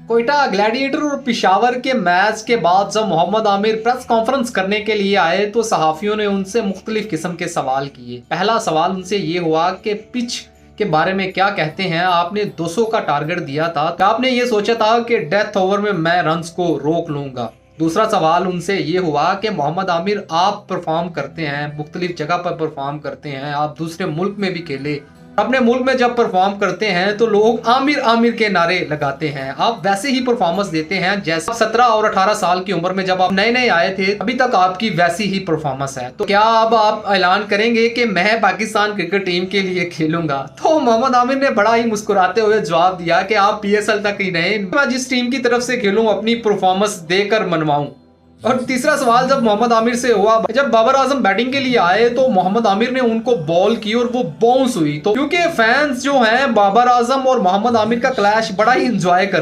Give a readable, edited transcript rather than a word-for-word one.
Quetta gladiator और पिशावर के match के बाद जब मोहम्मद आमिर प्रेस कॉन्फ्रेंस करने के लिए आए तो सहाफियों ने उनसे मुख्तलिफ किस्म के सवाल किए। पहला सवाल उनसे ये हुआ कि पिच के बारे में क्या कहते हैं। आपने 200 का टारगेट दिया था, क्या आपने ये सोचा था कि डेथ ओवर में मैं रन्स को रोक लूंगा। दूसरा सवाल उनसे ये हुआ कि मोहम्मद आमिर आप परफॉर्म करते हैं, मुख्तलिफ जगह पर परफॉर्म करते हैं, आप दूसरे मुल्क में भी खेले, अपने मुल्क में जब परफॉर्म करते हैं तो लोग आमिर आमिर के नारे लगाते हैं, आप वैसे ही परफॉर्मेंस देते हैं जैसे 17 और 18 साल की उम्र में जब आप नए नए आए थे, अभी तक आपकी वैसी ही परफॉर्मेंस है। तो क्या अब आप ऐलान करेंगे कि मैं पाकिस्तान क्रिकेट टीम के लिए खेलूंगा? तो मोहम्मद आमिर ने बड़ा ही मुस्कुराते हुए जवाब दिया कि आप PSL तक ही नहीं, मैं जिस टीम की तरफ से खेलूं अपनी परफॉर्मेंस देकर मनवाऊं। और तीसरा सवाल जब मोहम्मद आमिर से हुआ, जब बाबर आजम बैटिंग के लिए आए तो मोहम्मद आमिर ने उनको बॉल की और वो बाउंस हुई, तो क्योंकि फैंस जो हैं बाबर आजम और मोहम्मद आमिर का क्लैश बड़ा ही इंजॉय कर